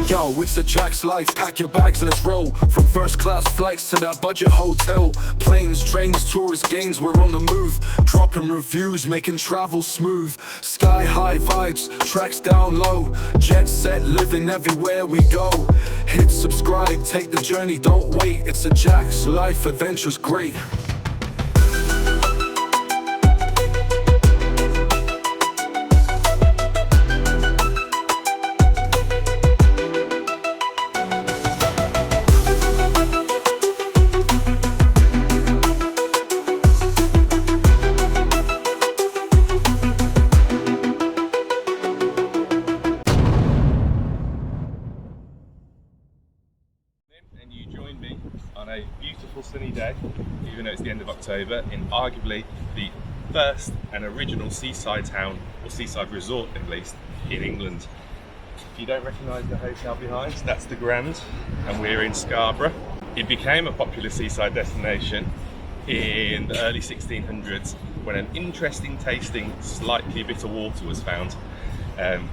Yo, it's a Jack's life, pack your bags, let's roll. From first class flights to that budget hotel. Planes, trains, tourist gains, we're on the move. Dropping reviews, making travel smooth. Sky high vibes, tracks down low. Jet set, living everywhere we go. Hit subscribe, take the journey, don't wait. It's a Jack's life, adventure's great. And you join me on a beautiful sunny day, even though it's the end of October, in arguably the first and original seaside town, or seaside resort at least, in England. If you don't recognise the hotel behind, that's the Grand, and we're in Scarborough. It became a popular seaside destination in the early 1600s when an interesting tasting, slightly bitter water was found,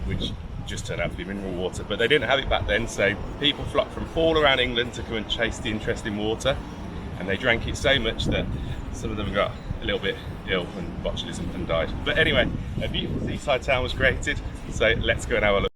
which just turned out to be mineral water, but they didn't have it back then, so people flocked from all around England to come and chase the interesting water, and they drank it so much that some of them got a little bit ill and botulism and died. But anyway, a beautiful seaside town was created, so let's go and have a look.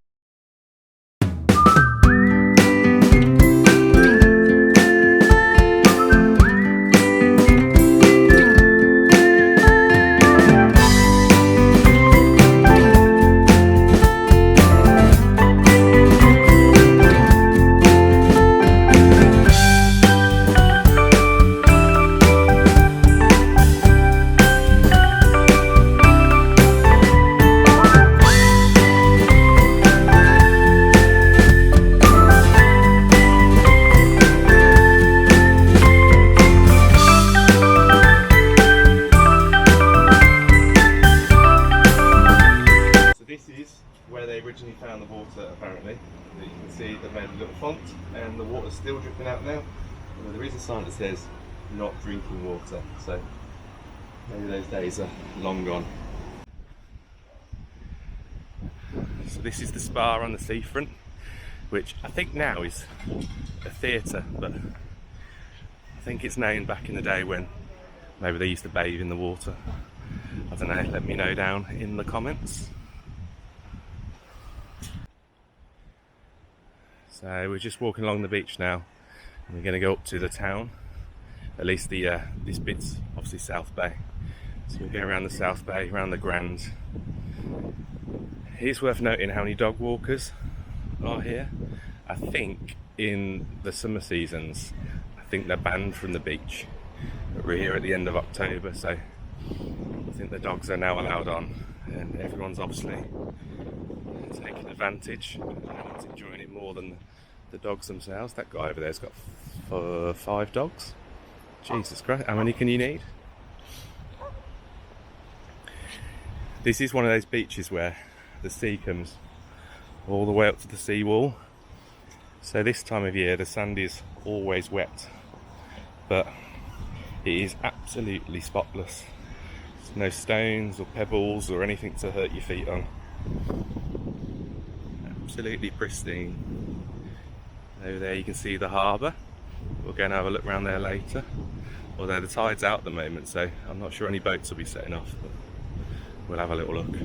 Where they originally found the water, apparently. You can see they've made a little font and the water's still dripping out now. Although there is a sign that says not drinking water, so maybe those days are long gone. So this is the spa on the seafront, which I think now is a theatre, but I think it's named back in the day when maybe they used to bathe in the water. I don't know, let me know down in the comments. So we're just walking along the beach now, and we're going to go up to the town. At least the this bit's obviously South Bay, so we'll go around the South Bay, around the Grand. It's worth noting how many dog walkers are here. I think in the summer seasons, I think they're banned from the beach. But we're here at the end of October, so I think the dogs are now allowed on, and everyone's obviously taking advantage. Everyone's enjoying it more than the dogs themselves. That guy over there's got 5 dogs. Jesus Christ, how many can you need? This is one of those beaches where the sea comes all the way up to the seawall. So this time of year the sand is always wet, but it is absolutely spotless. There's no stones or pebbles or anything to hurt your feet on. Absolutely pristine. Over there you can see the harbour. We'll go and have a look around there later. Although the tide's out at the moment, so I'm not sure any boats will be setting off, but we'll have a little look.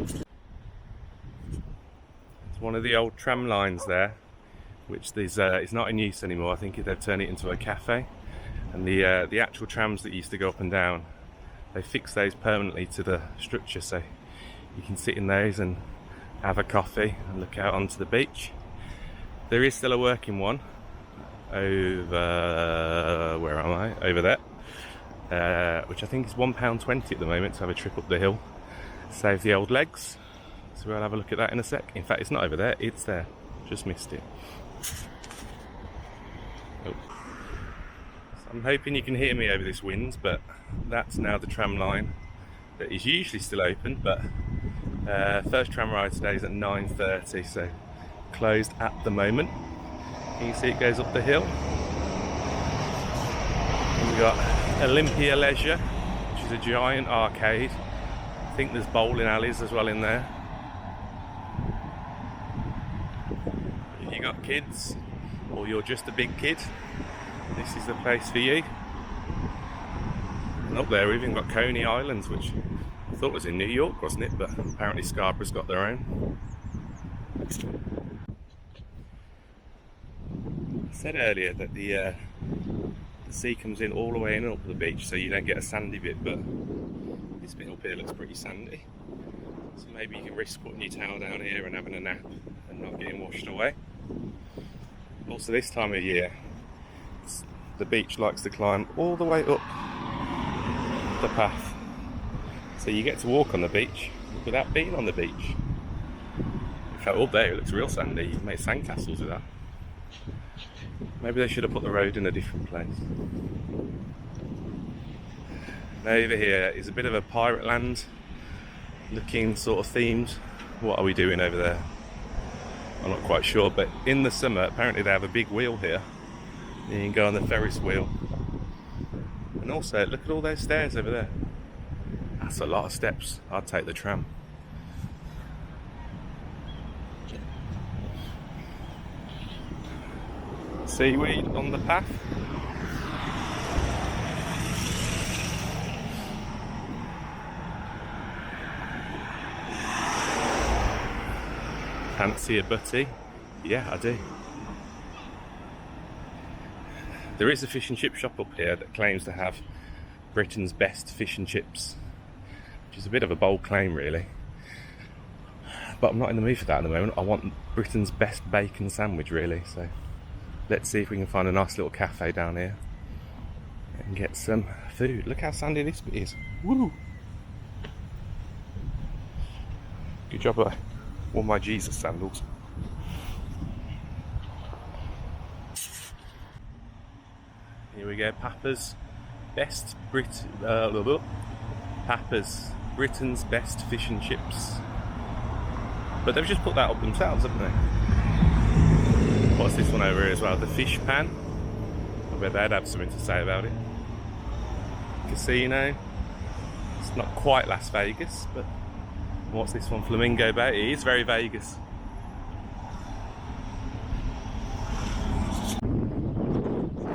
It's one of the old tram lines there, which is not in use anymore. I think they've turned it into a cafe. And the actual trams that used to go up and down, they fixed those permanently to the structure, so you can sit in those and have a coffee and look out onto the beach. There is still a working one over, where am I? Over there, which I think is £1.20 at the moment to have a trip up the hill. Save the old legs. So we'll have a look at that in a sec. In fact, it's not over there, it's there. Just missed it. Oh. So I'm hoping you can hear me over this wind, but that's now the tram line that is usually still open, but first tram ride today is at 9:30, so closed at the moment. You can see it goes up the hill. And we've got Olympia Leisure, which is a giant arcade. I think there's bowling alleys as well in there. If you've got kids or you're just a big kid, this is the place for you. And up there we've even got Coney Islands, which I thought was in New York, wasn't it? But apparently Scarborough's got their own. I said earlier that the sea comes in all the way in and up the beach, so you don't get a sandy bit, but this bit up here looks pretty sandy. So maybe you can risk putting your towel down here and having a nap and not getting washed away. Also, this time of year, the beach likes to climb all the way up the path. So you get to walk on the beach without being on the beach. In fact, up there it looks real sandy. You can make sandcastles with that. Maybe they should have put the road in a different place. And over here is a bit of a pirate land looking sort of themed. What are we doing over there? I'm not quite sure, but in the summer apparently they have a big wheel here. You can go on the Ferris wheel. And also look at all those stairs over there. That's a lot of steps. I'd take the tram. Seaweed on the path. Fancy a butty? Yeah, I do. There is a fish and chip shop up here that claims to have Britain's best fish and chips, which is a bit of a bold claim really, but I'm not in the mood for that at the moment. I want Britain's best bacon sandwich really, so let's see if we can find a nice little cafe down here and get some food. Look how sandy this bit is. Woo! Good job I wore my Jesus sandals. Here we go, Papa's Britain's best fish and chips. But they've just put that up themselves, haven't they? What's this one over here as well? The fish pan. I bet they'd have something to say about it. Casino. It's not quite Las Vegas, but what's this one? Flamingo Bay. It is very Vegas.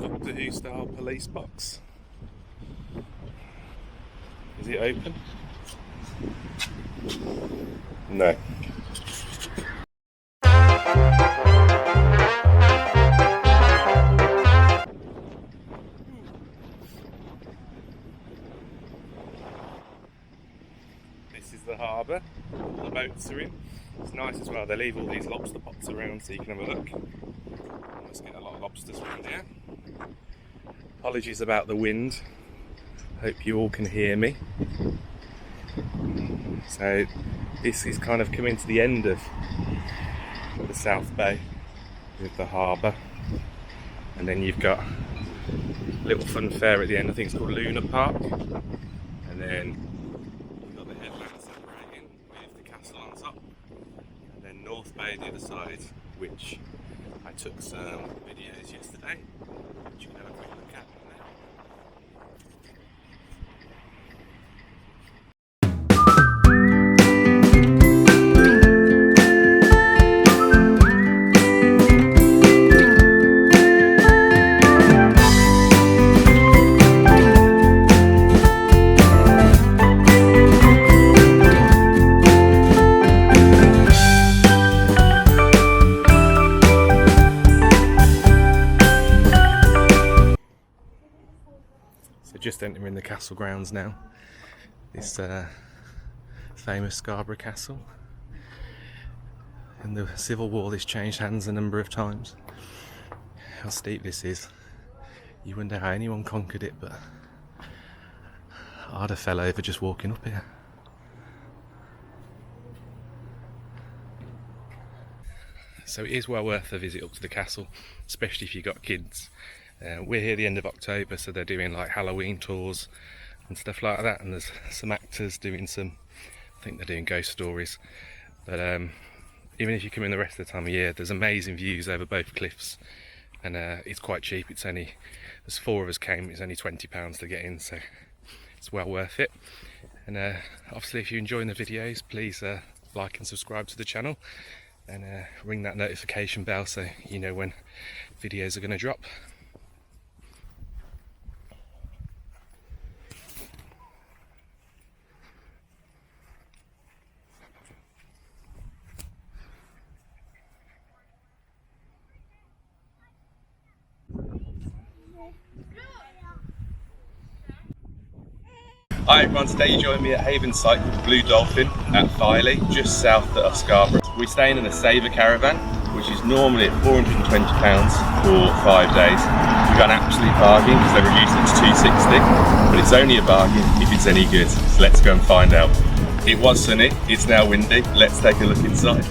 Doctor Who style police box. Is it open? No. This is the harbour. The boats are in. It's nice as well. They leave all these lobster pots around so you can have a look. Let's get a lot of lobsters around here. Apologies about the wind. Hope you all can hear me. So this is kind of coming to the end of the South Bay with the harbour, and then you've got a little fun fair at the end. I think it's called Luna Park, and then you've got the headland separating with the castle on top, and then North Bay the other side, which I took some videos yesterday, which you can have a quick look at now. Just entering the castle grounds now. This famous Scarborough Castle. In the Civil War this changed hands a number of times. How steep this is. You wonder how anyone conquered it, but I'd have fell over just walking up here. So it is well worth a visit up to the castle, especially if you've got kids. We're here the end of October, so they're doing like Halloween tours and stuff like that, and there's some actors doing some, I think they're doing ghost stories. But even if you come in the rest of the time of year, there's amazing views over both cliffs, and it's quite cheap. It's only, there's 4 of us came, it's only £20 to get in, so it's well worth it. And obviously if you're enjoying the videos, please like and subscribe to the channel. and ring that notification bell so you know when videos are going to drop. Hi everyone, today you join me at Haven site called the Blue Dolphin at Filey, just south of Scarborough. We're staying in a Saver caravan, which is normally at £420 for 5 days. We got an absolute bargain because they reduced it to £260, but it's only a bargain if it's any good, so let's go and find out. It was sunny, it's now windy, let's take a look inside.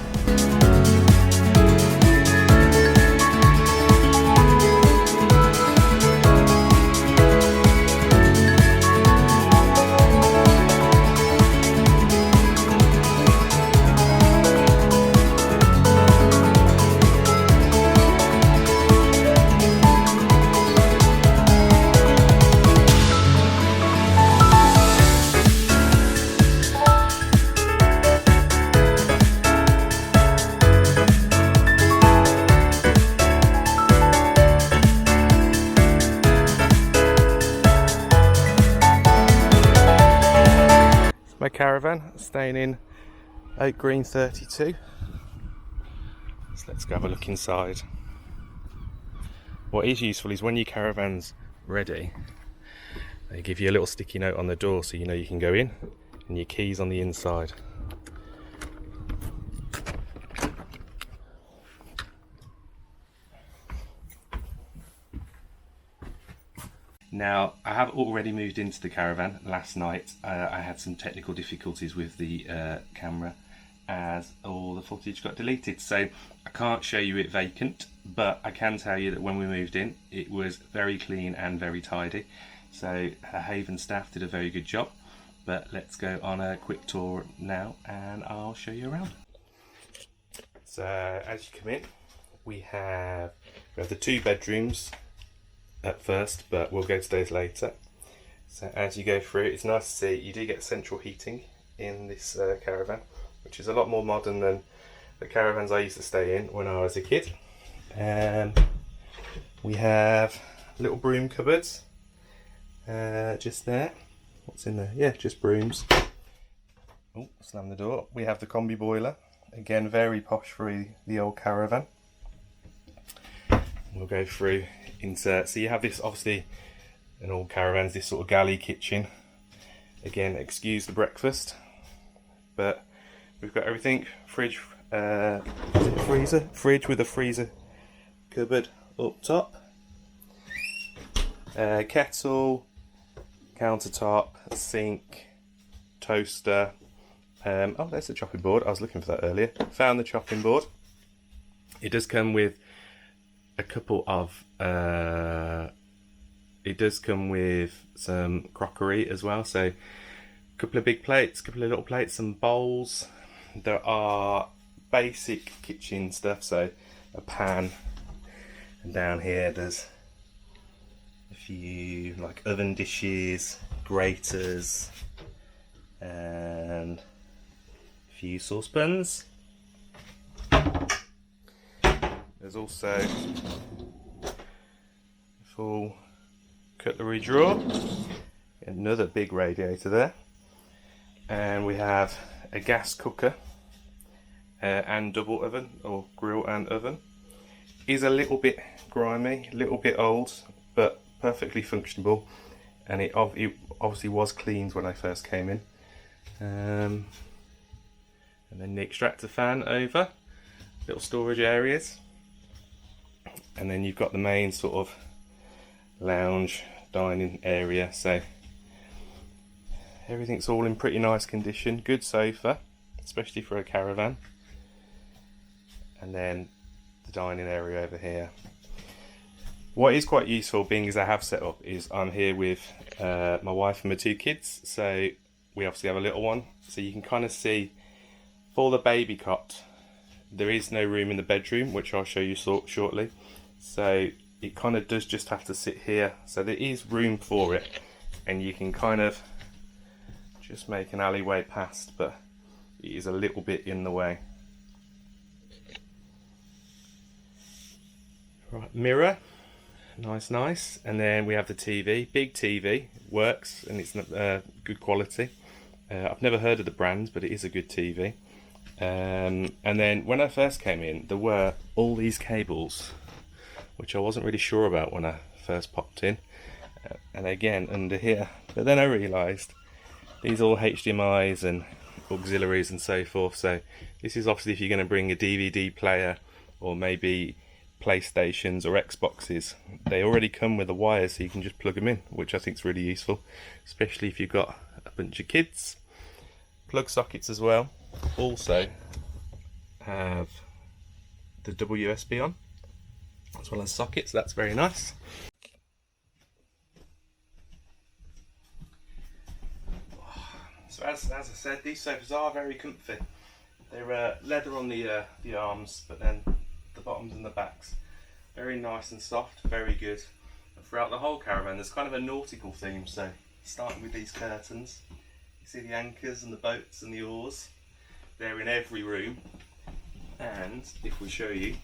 My caravan, staying in Oak Green 32. So let's go have a look inside. What is useful is when your caravan's ready, they give you a little sticky note on the door so you know you can go in, and your keys on the inside. Now, I have already moved into the caravan. Last night I had some technical difficulties with the camera as all the footage got deleted, so I can't show you it vacant, but I can tell you that when we moved in it was very clean and very tidy, so Haven staff did a very good job. But let's go on a quick tour now and I'll show you around. So as you come in, we have the 2 bedrooms at first, but we'll go to those later. So as you go through, it's nice to see you do get central heating in this caravan, which is a lot more modern than the caravans I used to stay in when I was a kid. And we have little broom cupboards just there. What's in there? Yeah, just brooms. Oh, slam the door. We have the combi boiler, again very posh for the old caravan. We'll go through into, so you have this, obviously in all caravans, this sort of galley kitchen. Again, excuse the breakfast, but we've got everything. Fridge, is it a freezer? Fridge with a freezer cupboard up top. Kettle, countertop, sink, toaster. Oh, there's the chopping board. I was looking for that earlier. Found the chopping board. It does come with a couple of it does come with some crockery as well, so a couple of big plates, a couple of little plates, some bowls. There are basic kitchen stuff, so a pan, and down here there's a few like oven dishes, graters, and a few saucepans. There's also a full cutlery drawer, another big radiator there, and we have a gas cooker and double oven, or grill and oven. Is a little bit grimy, a little bit old, but perfectly functionable, and it obviously was cleaned when I first came in. And then the extractor fan over, little storage areas. And then you've got the main sort of lounge dining area, so everything's all in pretty nice condition. Good sofa, especially for a caravan. And then the dining area over here. What is quite useful, being as I have set up, is I'm here with my wife and my 2 kids, so we obviously have a little one, so you can kind of see for the baby cot there is no room in the bedroom, which I'll show you shortly. So it kind of does just have to sit here, so there is room for it, and you can kind of just make an alleyway past, but it is a little bit in the way. Right, mirror, nice. And then we have the TV, big TV, works, and it's good quality. I've never heard of the brand, but it is a good TV. And then when I first came in, there were all these cables, which I wasn't really sure about when I first popped in. And again, under here. But then I realised these are all HDMIs and auxiliaries and so forth. So this is obviously if you're going to bring a DVD player or maybe PlayStations or Xboxes. They already come with a wire, so you can just plug them in, which I think is really useful, especially if you've got a bunch of kids. Plug sockets as well. Also have the double USB on, as well as sockets. That's very nice. So as I said, these sofas are very comfy. They're leather on the arms, but then the bottoms and the backs very nice and soft, very good. And throughout the whole caravan, there's kind of a nautical theme. So starting with these curtains, you see the anchors and the boats and the oars. They're in every room. And if we show you,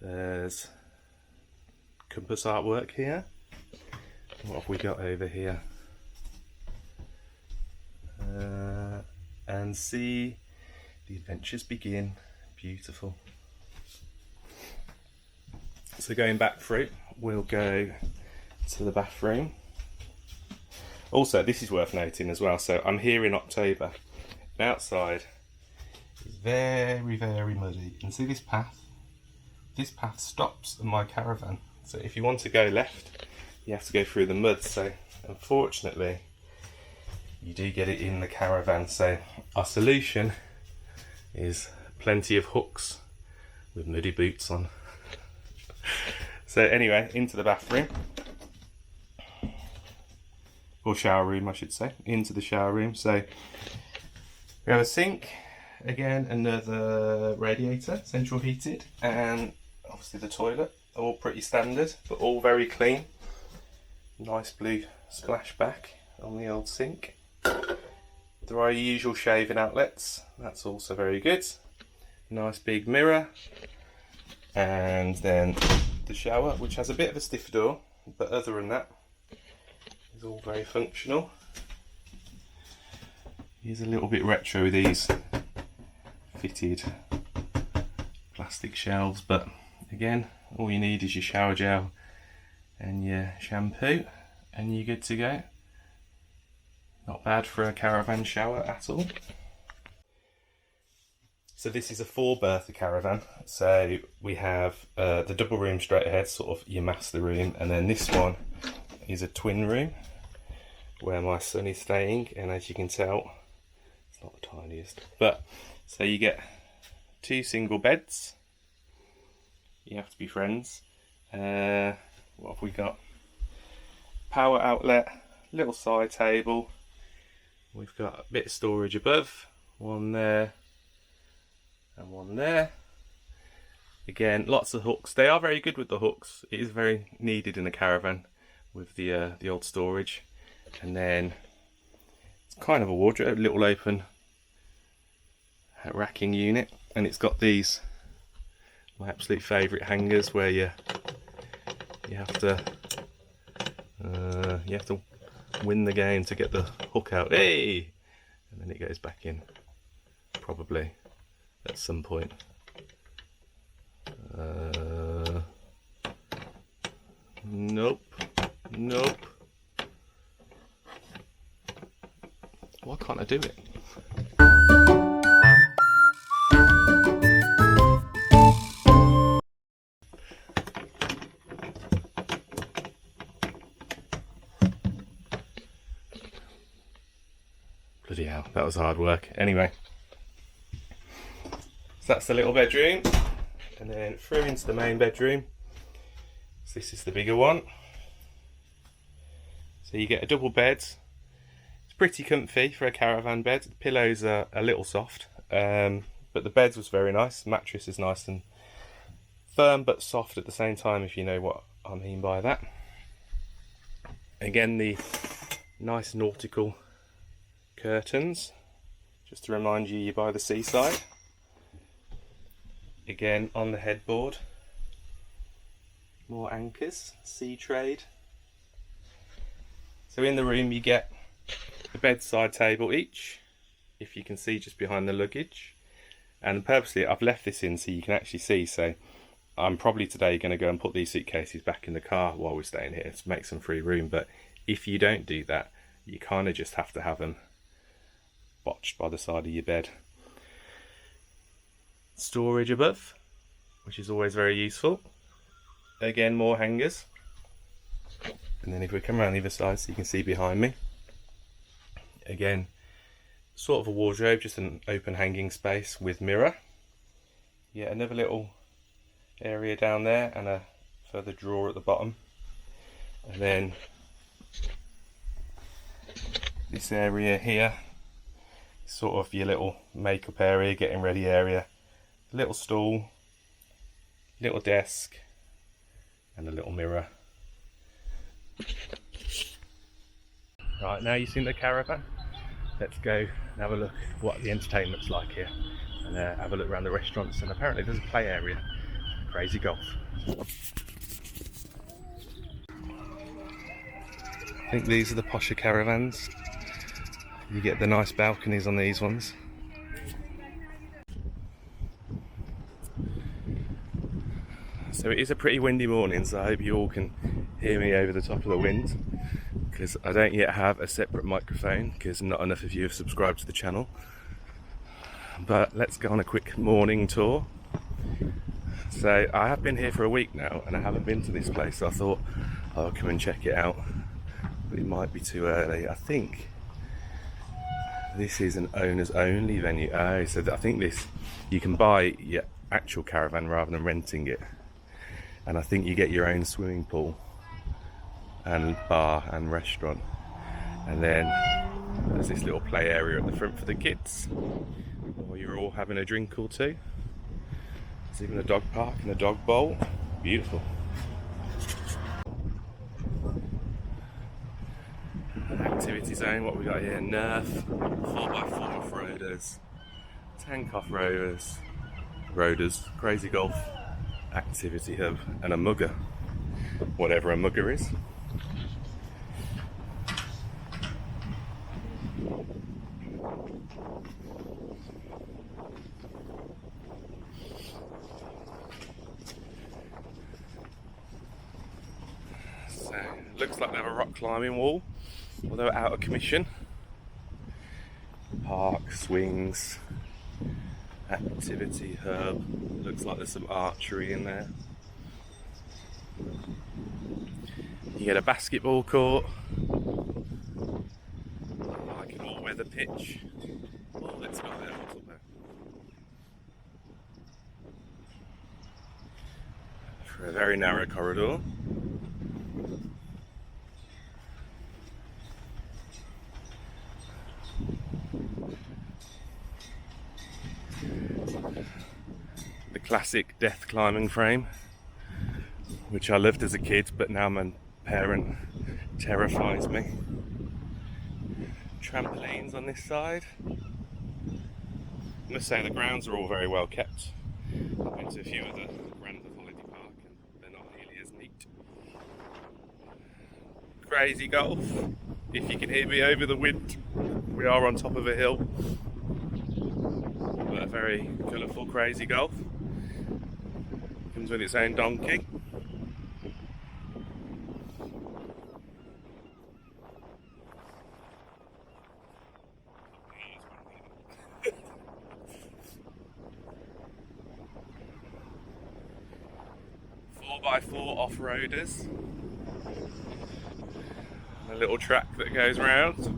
there's compass artwork here. What have we got over here? And see the adventures begin. Beautiful. So going back through, we'll go to the bathroom. Also, this is worth noting as well. So I'm here in October. And outside is very, very muddy. You can see this path. This path stops at my caravan. So if you want to go left, you have to go through the mud. So unfortunately, you do get it in the caravan. So our solution is plenty of hooks with muddy boots on. So anyway, into the bathroom. Or shower room, I should say. Into the shower room. So we have a sink. Again, another radiator, central heated. And obviously the toilet. All pretty standard, but all very clean. Nice blue splashback on the old sink. There are your usual shaving outlets. That's also very good. Nice big mirror. And then the shower, which has a bit of a stiff door, but other than that, is all very functional. Here's a little bit retro, these fitted plastic shelves, but again, all you need is your shower gel and your shampoo and you're good to go. Not bad for a caravan shower at all. So this is a 4-berther caravan. So we have the double room straight ahead, sort of your master room, and then this one is a twin room where my son is staying, and as you can tell, it's not the tiniest. But so you get 2 single beds. You have to be friends. What have we got? Power outlet, little side table. We've got a bit of storage above, one there and one there. Again, lots of hooks. They are very good with the hooks. It is very needed in a caravan with the old storage. And then it's kind of a wardrobe, little open racking unit, and it's got these my absolute favourite hangers where you have to win the game to get the hook out. Hey, and then it goes back in probably at some point. Nope. Why can't I do it? Bloody hell, that was hard work. Anyway, so that's the little bedroom, and then through into the main bedroom. So this is the bigger one. So you get a double bed. It's pretty comfy for a caravan bed. The pillows are a little soft, but the bed was very nice. The mattress is nice and firm but soft at the same time, if you know what I mean by that. Again, the nice nautical curtains, just to remind you, you're by the seaside. Again, on the headboard, more anchors, sea trade. So in the room you get a bedside table each, if you can see just behind the luggage. And purposely I've left this in so you can actually see, so I'm probably today going to go and put these suitcases back in the car while we're staying here to make some free room. But if you don't do that, you kind of just have to have them botched by the side of your bed. Storage above, which is always very useful. Again, more hangers. And then if we come around the other side so you can see behind me, again, sort of a wardrobe, just an open hanging space with mirror. Yeah, another little area down there and a further drawer at the bottom. And then this area here, sort of your little makeup area, getting ready area. Little stool, little desk, and a little mirror. Right, now you've seen the caravan, let's go and have a look at what the entertainment's like here, and have a look around the restaurants. And apparently there's a play area, crazy golf. I think these are the posher caravans. You get the nice balconies on these ones. So it is a pretty windy morning, so I hope you all can hear me over the top of the wind, because I don't yet have a separate microphone because not enough of you have subscribed to the channel. But let's go on a quick morning tour. So I have been here for a week now and I haven't been to this place, so I thought I'll come and check it out, but it might be too early. I think this is an owners only venue. Oh, so I think this, you can buy your actual caravan rather than renting it. And I think you get your own swimming pool and bar and restaurant. And then there's this little play area at the front for the kids, while you're all having a drink or two. There's even a dog park and a dog bowl. Beautiful. Activity zone, what we got here? Nerf, 4x4 off-roaders, tank off-roaders, crazy golf, activity hub, and a mugger, whatever a mugger is. So, looks like they have a rock climbing wall, although out of commission. Park, swings, activity hub. Looks like there's some archery in there. You get a basketball court, like an all-weather pitch. Oh, let's go there. What's up there? For a very narrow corridor. The classic death climbing frame, which I loved as a kid, but now my parent terrifies me. Trampolines on this side. I must say the grounds are all very well kept. I've been to a few of the around the holiday park and they're not nearly as neat. Crazy golf. If you can hear me over the wind, we are on top of a hill. But a very colourful crazy golf. Comes with its own donkey. By 4 off-roaders, a little track that goes round. And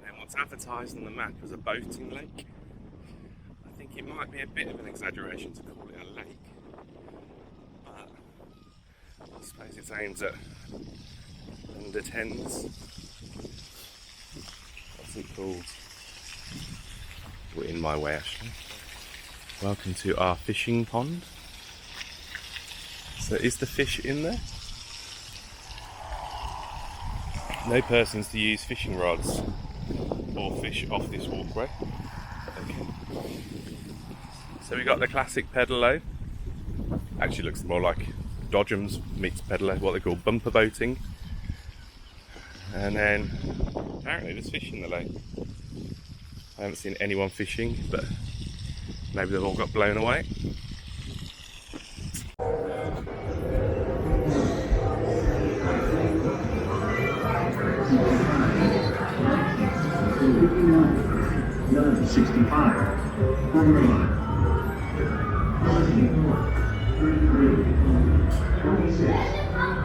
then what's advertised on the map is a boating lake. I think it might be a bit of an exaggeration to call it a lake, but I suppose it's aimed at under 10s. Called. We're in my way, actually. Welcome to our fishing pond. So is the fish in there? No persons to use fishing rods or fish off this walkway. Okay. So we got the classic pedalo. Actually looks more like Dodgems meets pedalo, what they call bumper boating. And then apparently there's fish in the lake. I haven't seen anyone fishing, but maybe they've all got blown away.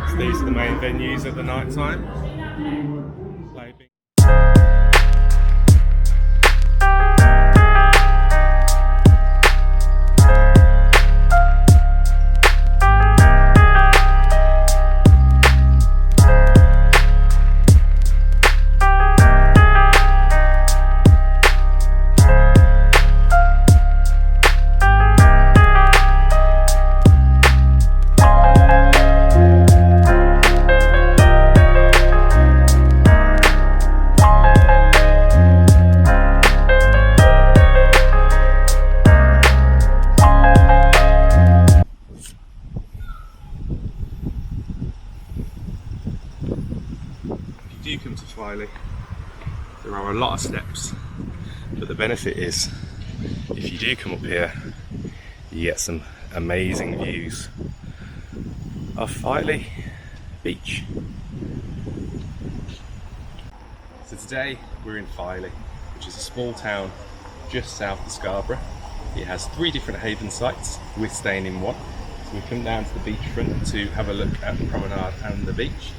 So these are the main venues at the night time. If you do come to Filey, there are a lot of steps, but the benefit is if you do come up here you get some amazing views of Filey Beach. So today we're in Filey, which is a small town just south of Scarborough. It has 3 different haven sites, we're staying in one. So we come down to the beachfront to have a look at the promenade and the beach.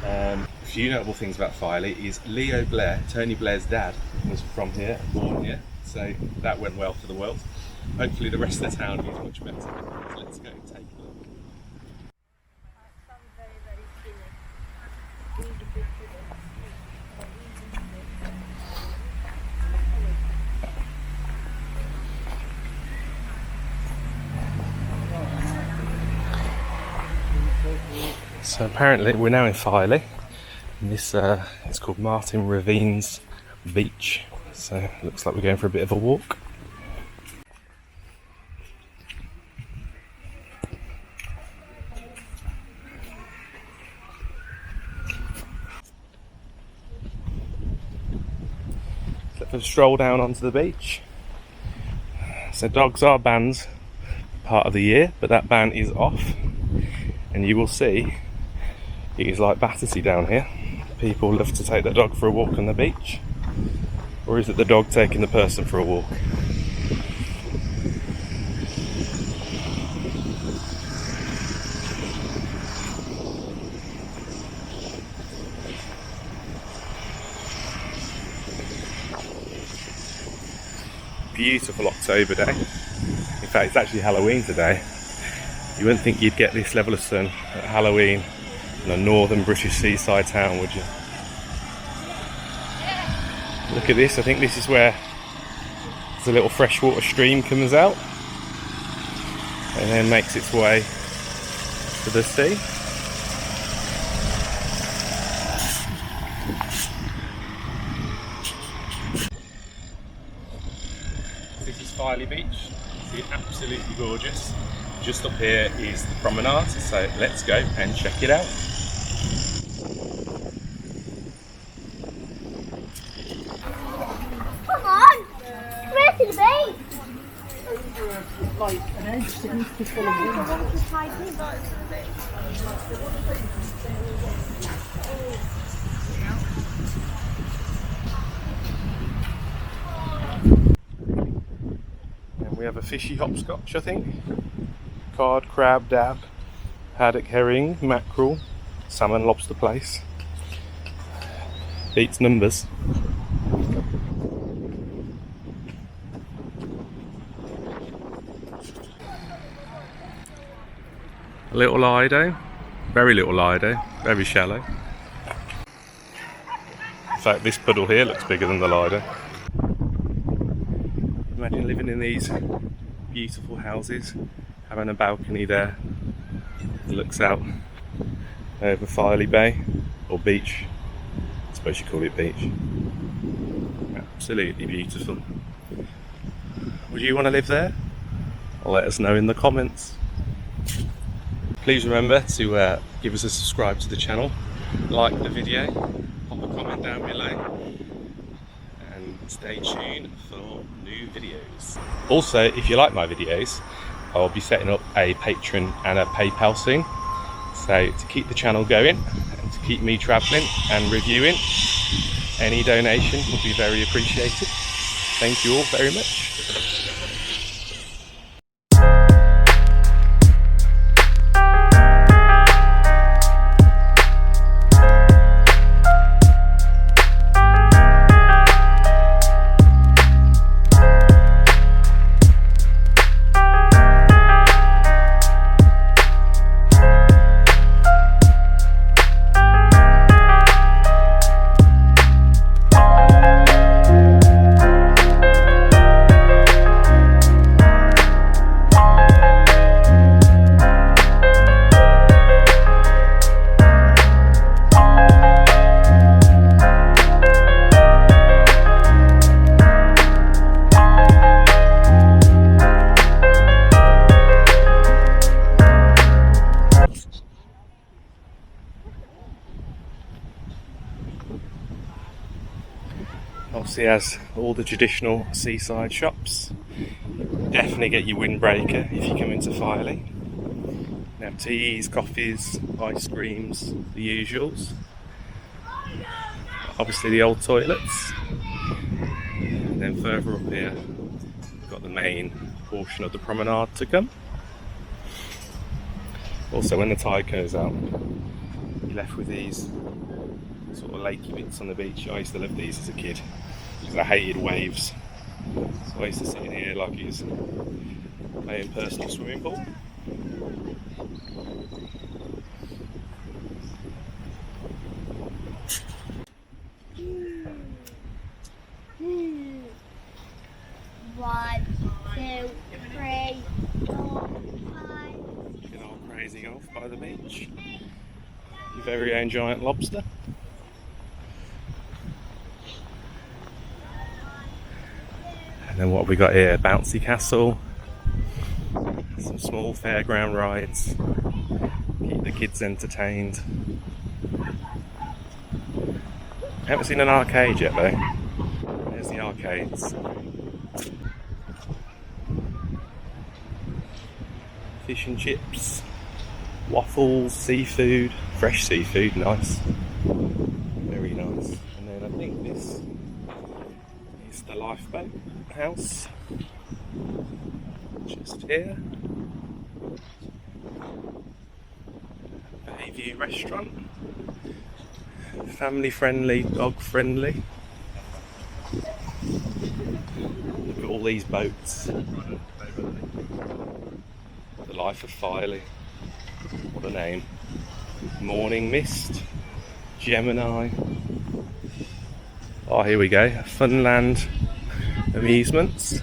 A few notable things about Filey is Leo Blair, Tony Blair's dad, was from here, born here, so that went well for the world. Hopefully the rest of the town is much better. So let's go and take a look. So apparently we're now in Filey, and this is called Martin Ravines Beach, so it looks like we're going for a bit of a walk. So let's stroll down onto the beach. So dogs are banned part of the year, but that ban is off, and you will see it is like Battersea down here. People love to take their dog for a walk on the beach. Or is it the dog taking the person for a walk? Beautiful October day. In fact, it's actually Halloween today. You wouldn't think you'd get this level of sun at Halloween in a northern British seaside town, would you? Look at this, I think this is where the little freshwater stream comes out and then makes its way to the sea. This is Filey Beach, it's absolutely gorgeous. Just up here is the promenade, so let's go and check it out. Come on! Where's the beach? Like an edge that needs to be full of And we have a fishy hopscotch, I think. Cod, crab, dab, haddock, herring, mackerel, salmon, lobster place. Beats numbers. A little Lido, very little Lido, very shallow. In fact, this puddle here looks bigger than the Lido. Imagine living in these beautiful houses, having a balcony there, It looks out over Filey Bay, or beach. I suppose you call it beach. Absolutely beautiful. Would you want to live there? Or let us know in the comments. Please remember to give us a subscribe to the channel, like the video, pop a comment down below, and stay tuned for new videos. Also, if you like my videos, I'll be setting up a Patreon and a PayPal soon. So to keep the channel going and to keep me travelling and reviewing, any donation would be very appreciated. Thank you all very much. Obviously has all the traditional seaside shops. Definitely get your windbreaker if you come into Filey. They have teas, coffees, ice creams, the usuals. Obviously the old toilets. And then further up here, we've got the main portion of the promenade to come. Also, when the tide goes out, you're left with these sort of lakey bits on the beach. I used to love these as a kid because I hated waves. So I used to sit in here like it's my own personal swimming pool. One, two, three, 4, 5. Good old crazy golf by the beach. Your very own giant lobster. And then what have we got here? Bouncy castle. Some small fairground rides. Keep the kids entertained. Haven't seen an arcade yet though. There's the arcades. Fish and chips, waffles, seafood, fresh seafood, nice, very nice. And then I think this is the lifeboat house, just here. Bayview restaurant, family friendly, dog friendly. Look at all these boats. The life of Filey. What a name. Morning Mist, Gemini. Oh, here we go. Funland Amusements.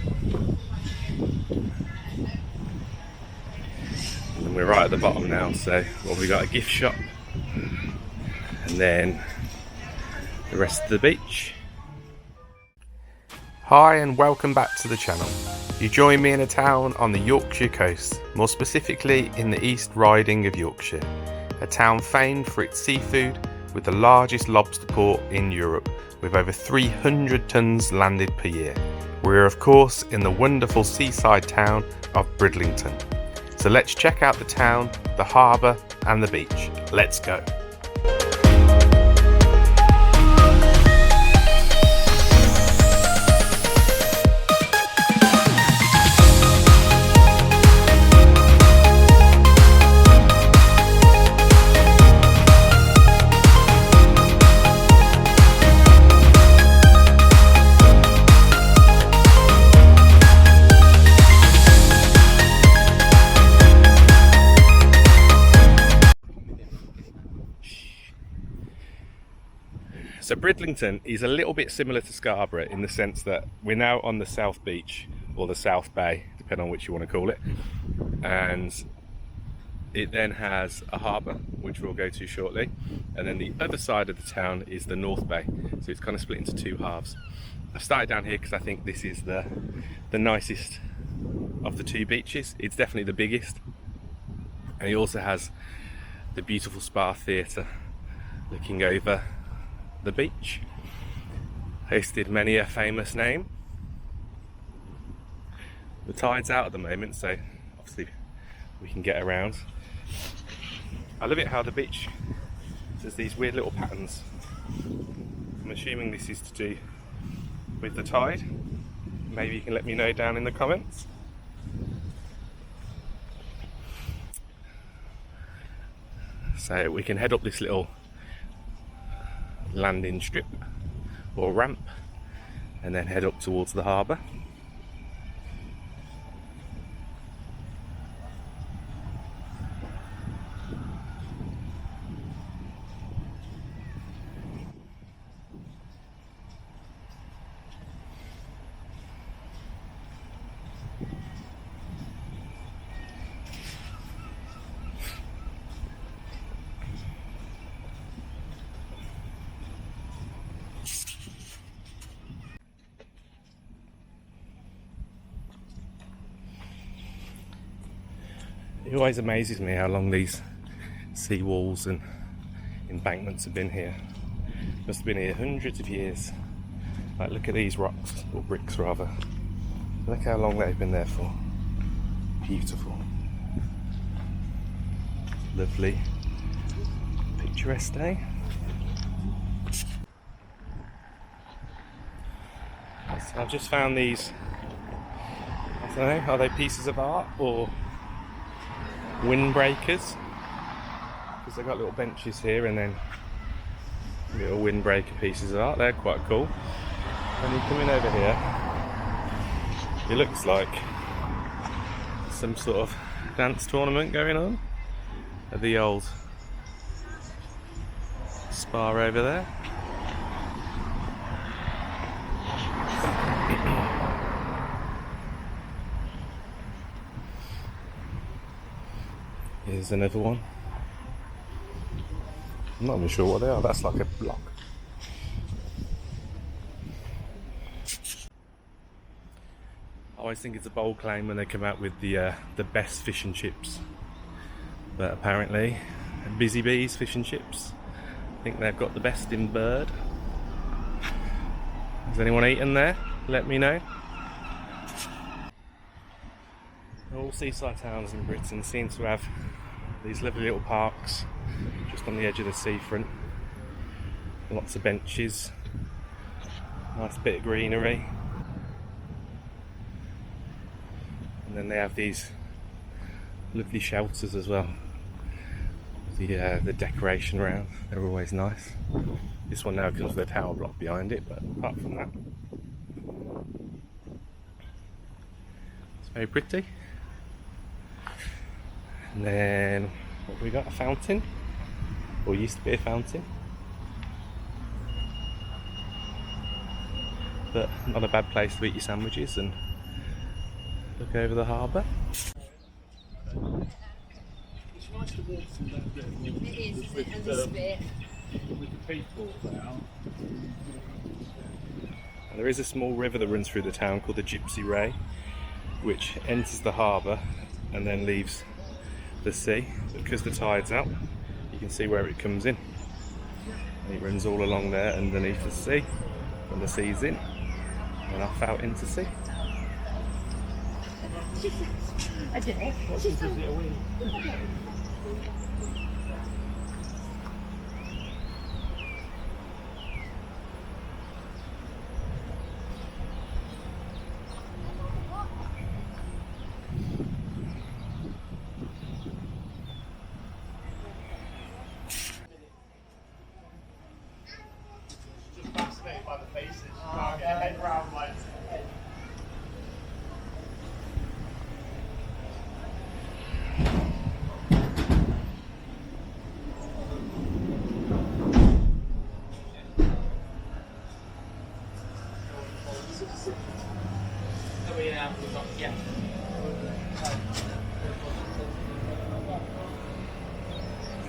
And we're right at the bottom now, so well, we got a gift shop and then the rest of the beach. Hi and welcome back to the channel. You join me in a town on the Yorkshire coast, more specifically in the East Riding of Yorkshire, a town famed for its seafood with the largest lobster port in Europe with over 300 tonnes landed per year. We're of course in the wonderful seaside town of Bridlington. So let's check out the town, the harbour and the beach. Let's go. So Bridlington is a little bit similar to Scarborough in the sense that we're now on the South Beach, or the South Bay, depending on which you want to call it. And It then has a harbour, which we'll go to shortly, and then the other side of the town is the North Bay, so it's kind of split into two halves. I've started down here because I think this is the nicest of the two beaches. It's definitely the biggest, and it also has the beautiful spa theatre looking over the beach. Hosted many a famous name. The tide's out at the moment, so obviously we can get around. I love it how the beach does these weird little patterns. I'm assuming this is to do with the tide. Maybe you can let me know down in the comments. So we can head up this little landing strip or ramp and then head up towards the harbour. It always amazes me how long these sea walls and embankments have been here. Must have been here hundreds of years. Like, look at these rocks, or bricks rather. Look how long they've been there for. Beautiful. Lovely. Picturesque day. So I've just found these, I don't know, are they pieces of art or windbreakers? Because they've got little benches here and then little windbreaker pieces of art. They're quite cool. When you come in over here, it looks like some sort of dance tournament going on at the old spa over there. Here's another one. I'm not even sure what they are. That's like a block. I always think it's a bold claim when they come out with the best fish and chips, but apparently Busy Bees fish and chips, I think they've got the best in bird. Has anyone eaten there? Let me know. All seaside towns in Britain seem to have these lovely little parks just on the edge of the seafront. Lots of benches, nice bit of greenery, and then they have these lovely shelters as well. The decoration around, they're always nice. This one now comes with a tower block behind it, but apart from that, it's very pretty. And then what have we got? A fountain, or used to be a fountain, but not a bad place to eat your sandwiches and look over the harbour. It's nice to walk through that bit. It is, isn't it? And this bit. With the people now. There is a small river that runs through the town called the Gypsy Ray, which enters the harbour and then leaves the sea. Because the tide's out, you can see where it comes in. And it runs all along there underneath the sea, when the sea's in, and off out into sea. I did it. Just fascinated by the faces. You can't get a head round like.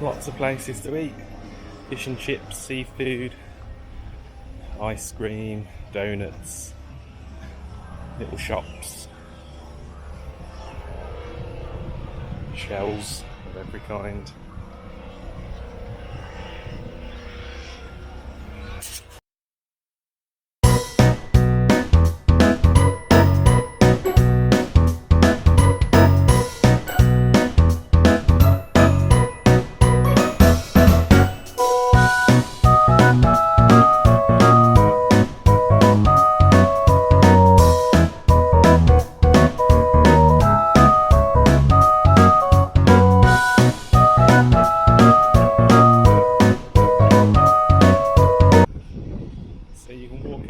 Lots of places to eat. Fish and chips, seafood, ice cream, donuts, little shops, shells of every kind.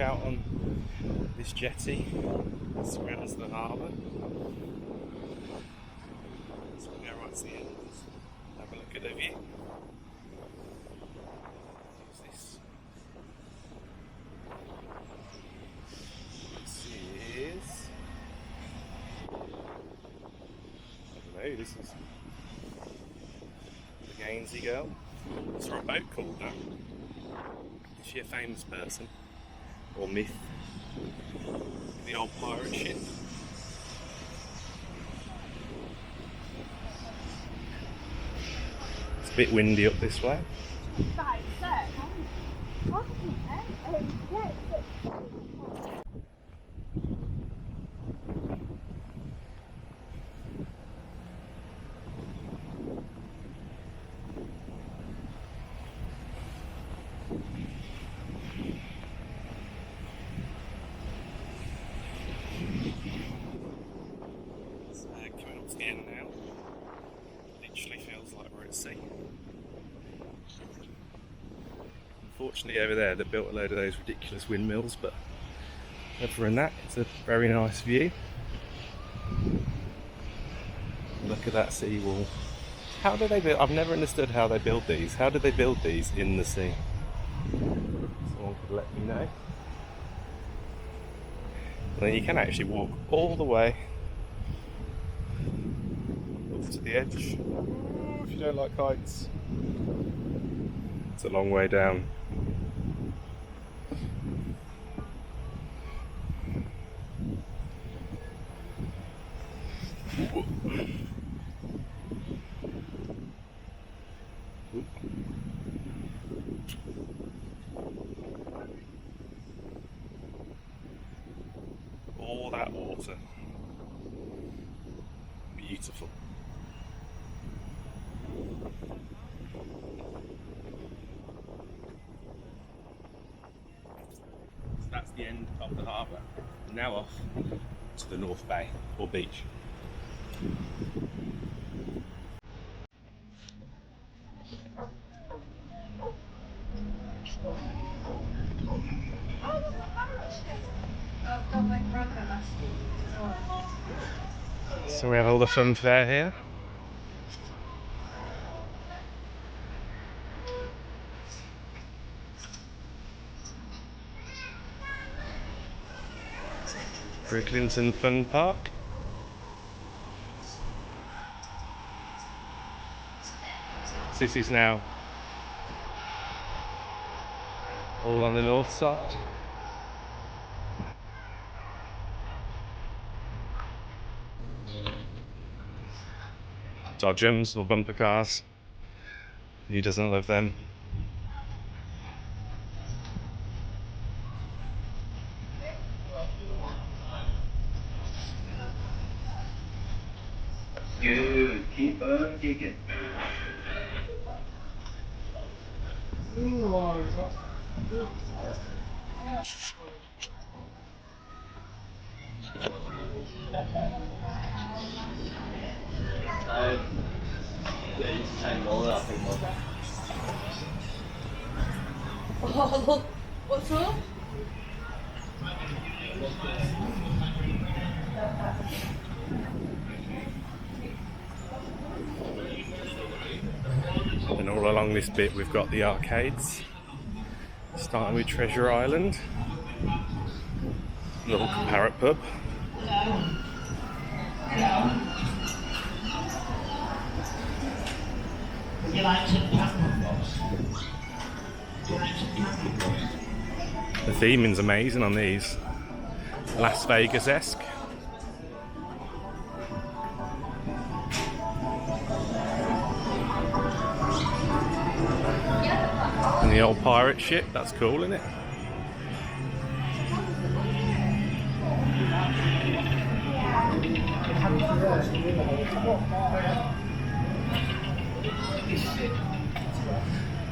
Out on this jetty that surrounds the harbour. So we'll go right to the end, have a look at the view. What's this? This is... I don't know, this is the Gainsey girl. What's her boat called though? Is she a famous person? Or myth? The old pirate ship. It's a bit windy up this way. Again now. Literally feels like we're at sea. Unfortunately over there they built a load of those ridiculous windmills, but other than that it's a very nice view. Look at that seawall. How do they build? I've never understood how they build these. How do they build these in the sea? Someone could let me know. And then you can actually walk all the way to the edge. Oh, if you don't like heights, it's a long way down. All that water, beautiful. That's the end of the harbour. Now off to the North Bay, or beach. So we have all the funfair here. Bridlington Fun Park. This is now all on the north side. Dodgems or bumper cars. Who doesn't love them? Good, keep on kicking. Oh, what's up? And all along this bit we've got the arcades, starting with Treasure Island, little parrot pub. The theming's amazing on these. Las Vegas-esque. And the old pirate ship, that's cool, isn't it?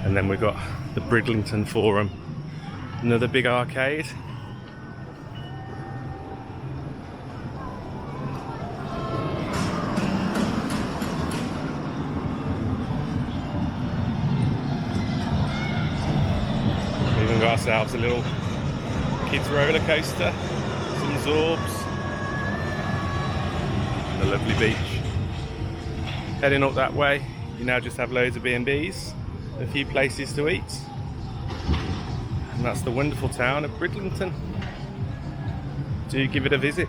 And then we've got the Bridlington Forum, another big arcade. We even got ourselves a little kids roller coaster, some Zorbs, and a lovely beach. Heading up that way, you now just have loads of B&Bs, a few places to eat, and that's the wonderful town of Bridlington. Do give it a visit.